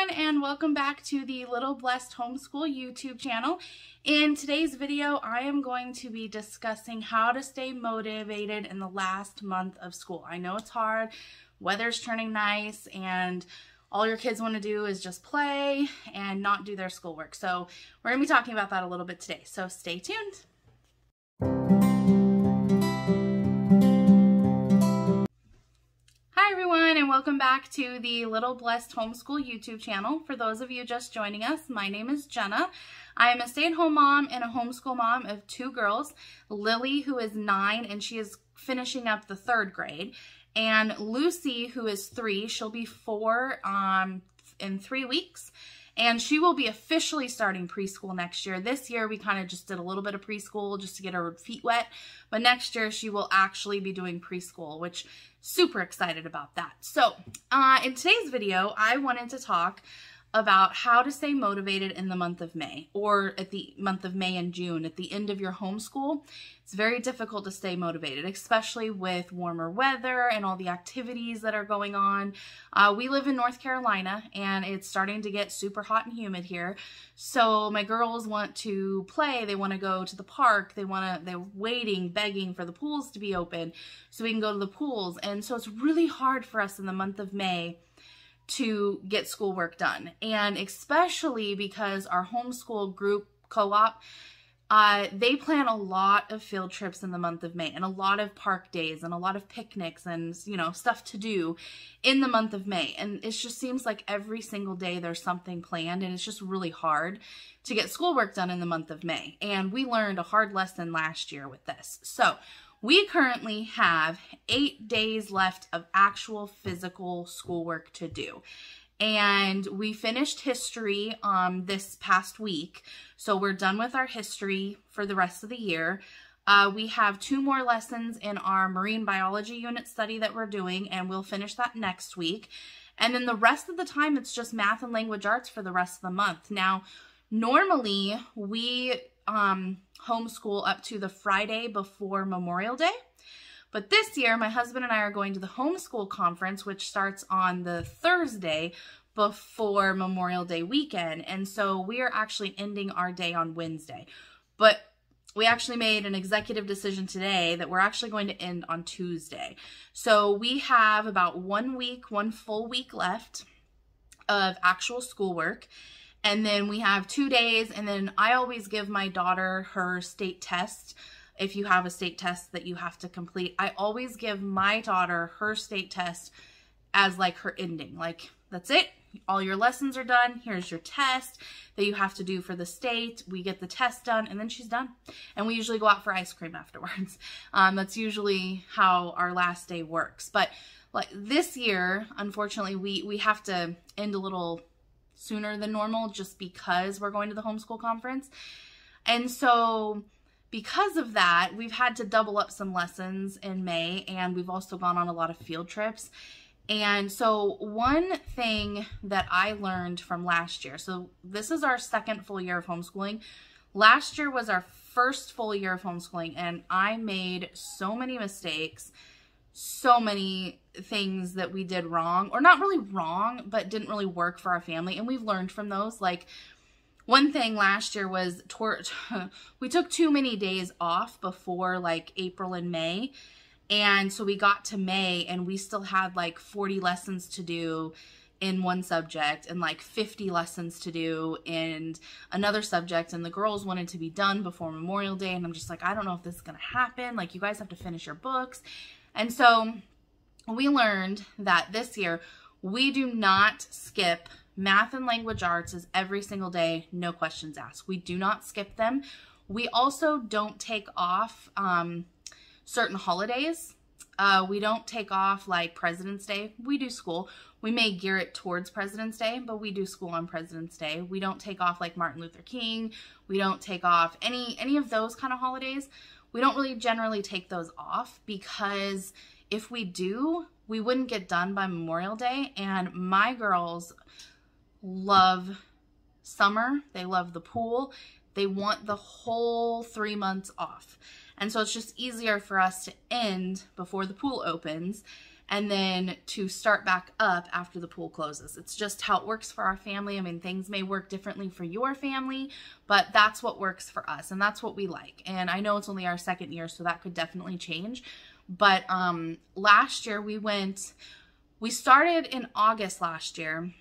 and welcome back to the Little Blessed Homeschool YouTube channel. In today's video, I am going to be discussing how to stay motivated in the last month of school. I know it's hard, weather's turning nice, and all your kids want to do is just play and not do their schoolwork. So we're going to be talking about that a little bit today, so stay tuned. Hi everyone, and welcome back to the Little Blessed Homeschool YouTube channel. For those of you just joining us, my name is Jenna. I am a stay-at-home mom and a homeschool mom of two girls, Lily, who is 9 and she is finishing up the 3rd grade, and Lucy, who is 3. She'll be 4 in 3 weeks, and she will be officially starting preschool next year. This year we kind of just did a little bit of preschool just to get her feet wet, but next year she will actually be doing preschool, which super excited about that. So in today's video, I wanted to talk about how to stay motivated in the month of May, or at the month of May and June, at the end of your homeschool. It's very difficult to stay motivated, especially with warmer weather and all the activities that are going on. We live in North Carolina and it's starting to get super hot and humid here. So my girls want to play, they want to go to the park, they're waiting, begging for the pools to be open so we can go to the pools. And so it's really hard for us in the month of May to get schoolwork done, and especially because our homeschool group co-op, they plan a lot of field trips in the month of May, and a lot of park days and a lot of picnics and, you know, stuff to do in the month of May. And it just seems like every single day there's something planned, and it's just really hard to get schoolwork done in the month of May. And we learned a hard lesson last year with this. So we currently have 8 days left of actual physical schoolwork to do. And we finished history this past week. So we're done with our history for the rest of the year. We have 2 more lessons in our marine biology unit study that we're doing, and we'll finish that next week. And then the rest of the time, it's just math and language arts for the rest of the month. Now, normally we homeschool up to the Friday before Memorial Day. But this year, my husband and I are going to the Homeschool Conference, which starts on the Thursday before Memorial Day weekend. And so we are actually ending our day on Wednesday. But we actually made an executive decision today that we're actually going to end on Tuesday. So we have about 1 full week left of actual schoolwork. And then we have 2 days, and then I always give my daughter her state test. If you have a state test that you have to complete, I always give my daughter her state test as like her ending. Like, that's it. All your lessons are done. Here's your test that you have to do for the state. We get the test done, and then she's done. And we usually go out for ice cream afterwards. That's usually how our last day works. But like this year, unfortunately, we have to end a little sooner than normal just because we're going to the Homeschool Conference. And so because of that, we've had to double up some lessons in May, and we've also gone on a lot of field trips. And so one thing that I learned from last year, so this is our 2nd full year of homeschooling. Last year was our 1st full year of homeschooling, and I made so many mistakes, so many things that we did wrong, or not really wrong, but didn't really work for our family. And we've learned from those. Like, one thing last year was we took too many days off before like April and May. And so we got to May and we still had like 40 lessons to do in one subject and like 50 lessons to do in another subject. And the girls wanted to be done before Memorial Day. And I'm just like, I don't know if this is going to happen. Like, you guys have to finish your books. And so we learned that this year we do not skip math and language arts is every single day, no questions asked. We do not skip them. We also don't take off certain holidays. We don't take off like President's Day. We do school. We may gear it towards President's Day, but we do school on President's Day. We don't take off like Martin Luther King. We don't take off any of those kind of holidays. We don't really generally take those off, because if we do, we wouldn't get done by Memorial Day. And my girls love summer. They love the pool. They want the whole 3 months off. And so it's just easier for us to end before the pool opens and then to start back up after the pool closes. It's just how it works for our family. I mean, things may work differently for your family, but that's what works for us, and that's what we like. And I know it's only our second year, so that could definitely change. But last year we started in August last year,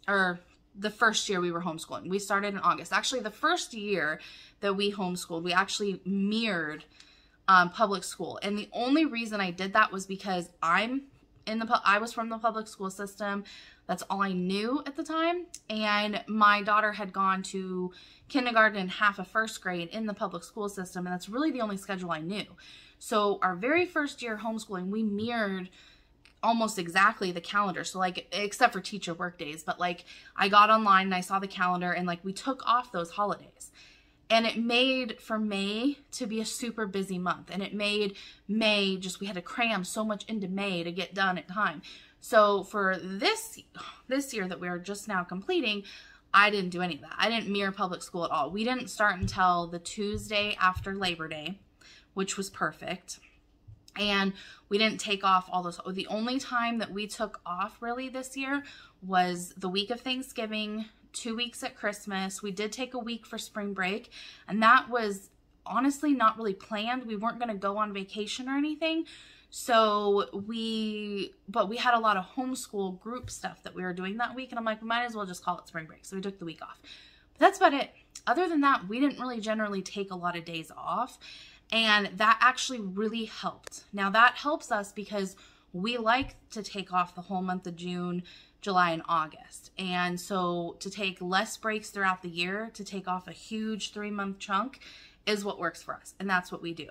or the first year we were homeschooling. We started in August. Actually, the first year that we homeschooled, we actually mirrored public school. And the only reason I did that was because I was from the public school system. That's all I knew at the time. And my daughter had gone to kindergarten and half of first grade in the public school system. And that's really the only schedule I knew. So our very first year homeschooling, we mirrored almost exactly the calendar. So like, except for teacher work days, but like I got online and I saw the calendar, and like we took off those holidays. And it made for May to be a super busy month. And it made May we had to cram so much into May to get done at time. So for this year that we are just now completing, I didn't do any of that. I didn't mirror public school at all. We didn't start until the Tuesday after Labor Day, which was perfect. And we didn't take off all those. The only time that we took off really this year was the week of Thanksgiving, 2 weeks at Christmas. We did take a week for spring break, and that was honestly not really planned. We weren't going to go on vacation or anything. So we had a lot of homeschool group stuff that we were doing that week, and I'm like, we might as well just call it spring break. So we took the week off. But that's about it. Other than that, we didn't really generally take a lot of days off, and that actually really helped. Now that helps us because we like to take off the whole month of June, July, and August. And so to take less breaks throughout the year, to take off a huge 3-month chunk is what works for us. And that's what we do.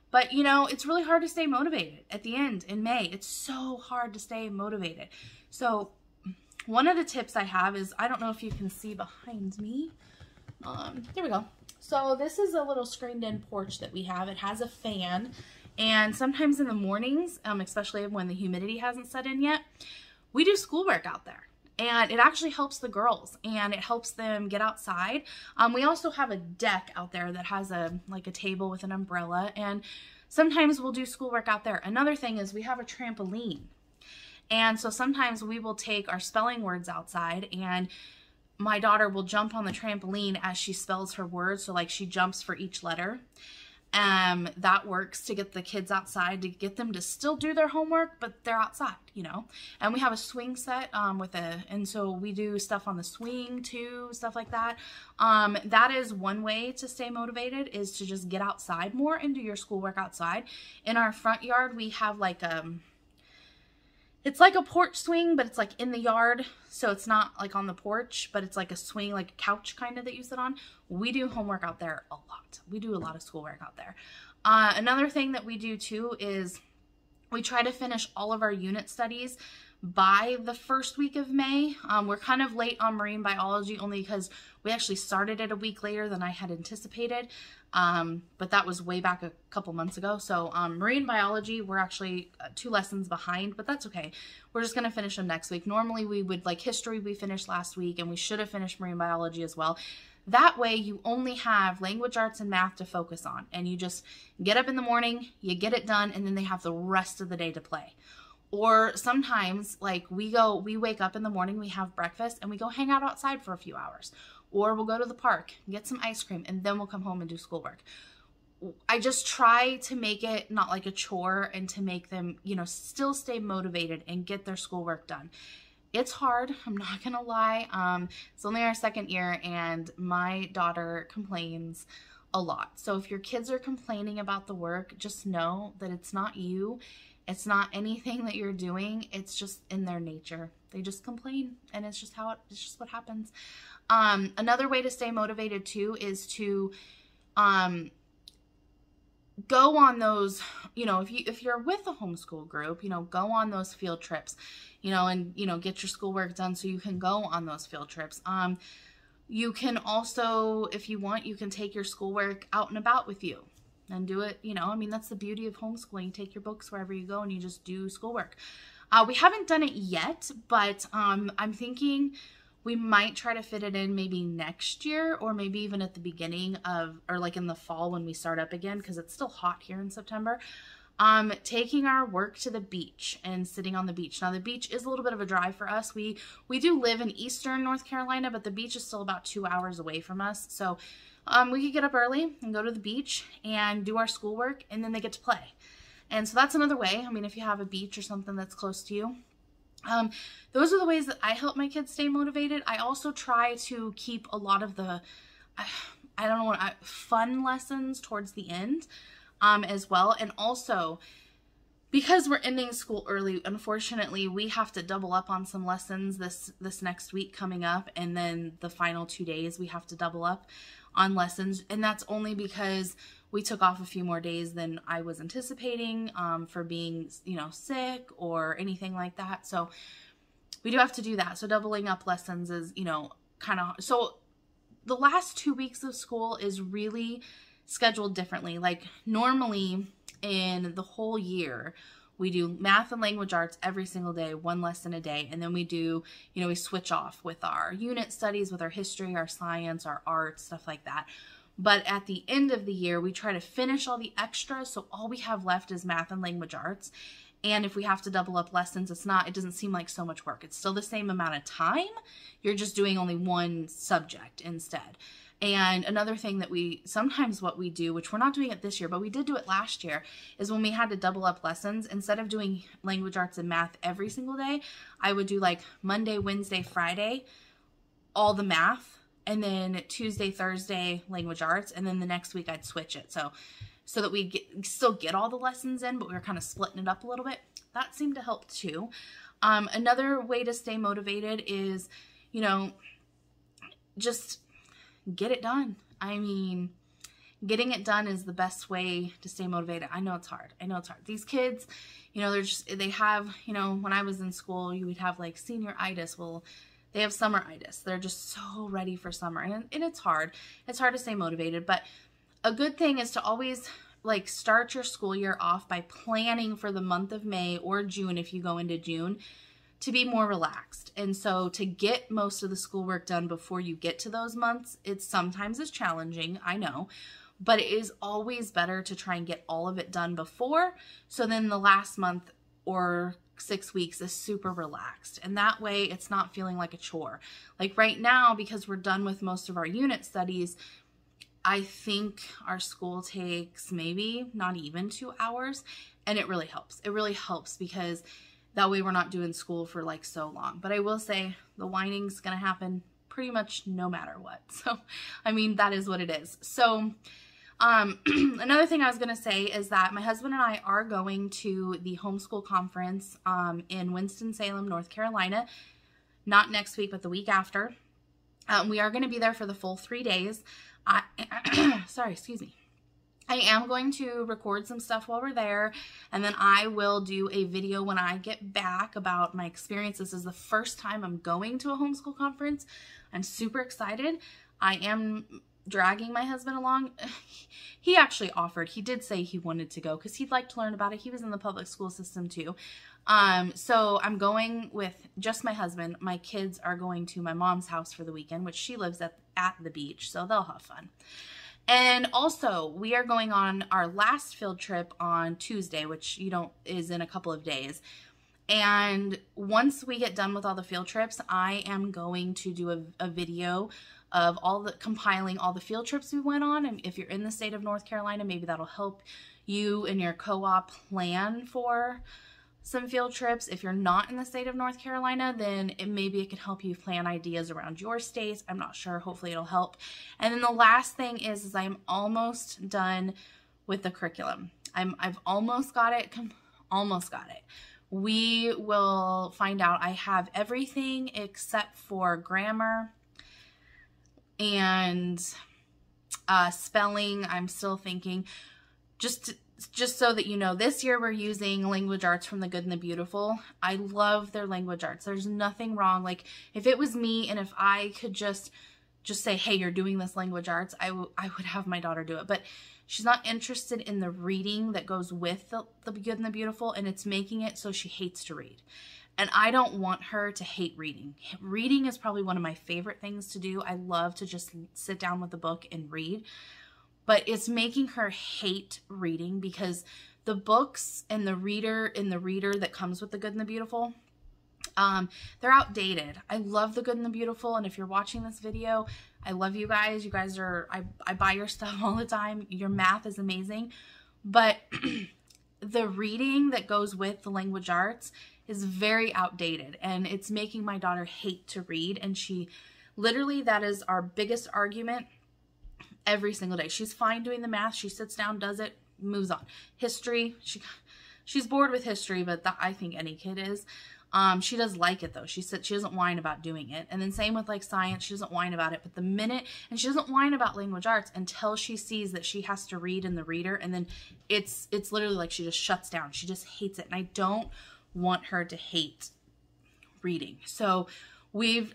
But you know, it's really hard to stay motivated at the end in May. It's so hard to stay motivated. So one of the tips I have is, I don't know if you can see behind me. There we go. So this is a little screened in porch that we have. It has a fan. And sometimes in the mornings, especially when the humidity hasn't set in yet, we do schoolwork out there, and it actually helps the girls, and it helps them get outside. We also have a deck out there that has a table with an umbrella, and sometimes we'll do schoolwork out there. Another thing is we have a trampoline, and so sometimes we will take our spelling words outside, and my daughter will jump on the trampoline as she spells her words. So like she jumps for each letter. That works to get the kids outside, to get them to still do their homework, but they're outside, you know. And we have a swing set and so we do stuff on the swing too, stuff like that. That is one way to stay motivated, is to just get outside more and do your schoolwork outside. In our front yard, we have it's like a porch swing, but it's like in the yard. So it's not like on the porch, but it's like a swing, like a couch kind of that you sit on. We do homework out there a lot. We do a lot of schoolwork out there. Another thing that we do too is we try to finish all of our unit studies by the first week of May. We're kind of late on marine biology only because we actually started it a week later than I had anticipated. But that was way back a couple months ago. So marine biology, we're actually 2 lessons behind, but that's okay. We're just going to finish them next week. Normally we would, like history we finished last week, and we should have finished marine biology as well. That way you only have language arts and math to focus on, and you just get up in the morning, you get it done, and then they have the rest of the day to play. Or sometimes like we wake up in the morning, we have breakfast, and we go hang out outside for a few hours. Or we'll go to the park, get some ice cream, and then we'll come home and do schoolwork. I just try to make it not like a chore, and to make them, you know, still stay motivated and get their schoolwork done. It's hard, I'm not gonna lie. It's only our second year, and my daughter complains a lot. So if your kids are complaining about the work, just know that it's not you. It's not anything that you're doing. It's just in their nature. They just complain, and it's just what happens. Another way to stay motivated too is to go on those, you know, if you're with a homeschool group, you know, go on those field trips, you know, and, you know, get your schoolwork done so you can go on those field trips. You can also, if you want, you can take your schoolwork out and about with you and do it, you know, I mean, that's the beauty of homeschooling. You take your books wherever you go and you just do schoolwork. We haven't done it yet, but I'm thinking we might try to fit it in maybe next year, or maybe even at the beginning of, or like in the fall when we start up again, because it's still hot here in September. Taking our work to the beach and sitting on the beach. Now, the beach is a little bit of a drive for us. We do live in eastern North Carolina, but the beach is still about 2 hours away from us. So we could get up early and go to the beach and do our schoolwork, and then they get to play. And so that's another way. I mean, if you have a beach or something that's close to you. Those are the ways that I help my kids stay motivated. I also try to keep a lot of the, I don't know, fun lessons towards the end as well. And also, because we're ending school early, unfortunately, we have to double up on some lessons this next week coming up. And then the final 2 days, we have to double up on lessons. And that's only because we took off a few more days than I was anticipating for being, sick or anything like that. So we do have to do that. So doubling up lessons is, kind of, so the last 2 weeks of school is really scheduled differently. Like normally in the whole year, we do math and language arts every single day, 1 lesson a day. And then we do, we switch off with our unit studies, with our history, our science, our art, stuff like that. But at the end of the year, we try to finish all the extras. So all we have left is math and language arts. And if we have to double up lessons, it doesn't seem like so much work. It's still the same amount of time. You're just doing only one subject instead. And another thing that what we do, which we're not doing it this year, but we did do it last year, is when we had to double up lessons, instead of doing language arts and math every single day, I would do like Monday, Wednesday, Friday, all the math, and then Tuesday, Thursday, language arts, and then the next week I'd switch it. So that we still get all the lessons in, but we were kind of splitting it up a little bit. That seemed to help too. Another way to stay motivated is, just get it done. I mean, getting it done is the best way to stay motivated. I know it's hard. These kids, they have, when I was in school, you would have like senior-itis. Well, they have summer-itis. They're just so ready for summer. And it's hard. It's hard to stay motivated. But a good thing is to always start your school year off by planning for the month of May or June, if you go into June, to be more relaxed. And so to get most of the schoolwork done before you get to those months, sometimes is challenging, I know, but it is always better to try and get all of it done before. So then the last month or 6 weeks is super relaxed. And that way it's not feeling like a chore. Like right now, because we're done with most of our unit studies, I think our school takes maybe not even 2 hours, and it really helps. It really helps because that way we're not doing school for so long. But I will say the whining's going to happen pretty much no matter what. So, I mean, that is what it is. So, another thing I was going to say is that my husband and I are going to the Homeschool Conference in Winston-Salem, North Carolina. Not next week, but the week after. We are going to be there for the full 3 days. Sorry, excuse me. I am going to record some stuff while we're there, and then I will do a video when I get back about my experience. This is the first time I'm going to a homeschool conference. I'm super excited. I am dragging my husband along. He actually offered. He did say he wanted to go because he'd like to learn about it. He was in the public school system too. So I'm going with just my husband. My kids are going to my mom's house for the weekend, which she lives at the beach, so they'll have fun. And also, we are going on our last field trip on Tuesday, which is in a couple of days. And once we get done with all the field trips, I am going to do a video of compiling all the field trips we went on. And if you're in the state of North Carolina, maybe that'll help you and your co-op plan for some field trips. If you're not in the state of North Carolina, then maybe it can help you plan ideas around your state. I'm not sure. Hopefully it'll help. And then the last thing is I'm almost done with the curriculum. I've almost got it. Almost got it. We will find out. I have everything except for grammar and spelling. I'm still thinking. Just so that you know, this year we're using language arts from the Good and the Beautiful. I love their language arts. There's nothing wrong. Like, if it was me and if I could just say, hey, you're doing this language arts, I would have my daughter do it. But she's not interested in the reading that goes with the Good and the Beautiful, and it's making it so she hates to read. And I don't want her to hate reading. Reading is probably one of my favorite things to do. I love to just sit down with a book and read. But it's making her hate reading because the books and the reader that comes with The Good and the Beautiful, they're outdated. I love The Good and the Beautiful, and if you're watching this video, I love you guys. You guys are, I buy your stuff all the time. Your math is amazing. But the reading that goes with the language arts is very outdated, and it's making my daughter hate to read. And she literally, that is our biggest argument every single day. She's fine doing the math. She sits down, does it, moves on. History, she's bored with history, but I think any kid is. She does like it though. She said she doesn't whine about doing it. And then same with like science, she doesn't whine about it. But the minute, and she doesn't whine about language arts until she sees that she has to read in the reader. And then it's literally like she just shuts down. She just hates it. And I don't want her to hate reading. So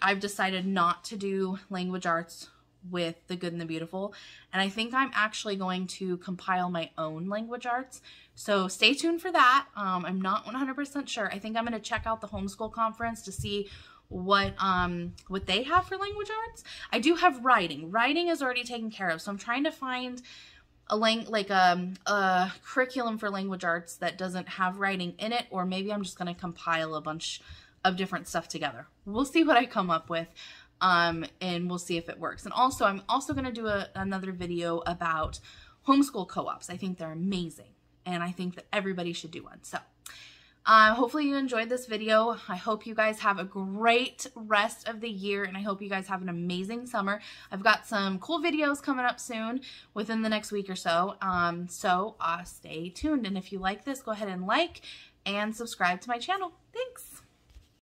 I've decided not to do language arts with The Good and the Beautiful. And I think I'm actually going to compile my own language arts. So stay tuned for that. I'm not 100% sure. I think I'm going to check out the Homeschool Conference to see what they have for language arts. I do have writing. Writing is already taken care of. So I'm trying to find a curriculum for language arts that doesn't have writing in it, or maybe I'm just going to compile a bunch of different stuff together. We'll see what I come up with. And we'll see if it works. And also, I'm also going to do another video about homeschool co-ops. I think they're amazing, and I think that everybody should do one. So hopefully you enjoyed this video. I hope you guys have a great rest of the year, and I hope you guys have an amazing summer. I've got some cool videos coming up soon within the next week or so. So stay tuned. And if you like this, go ahead and like and subscribe to my channel. Thanks.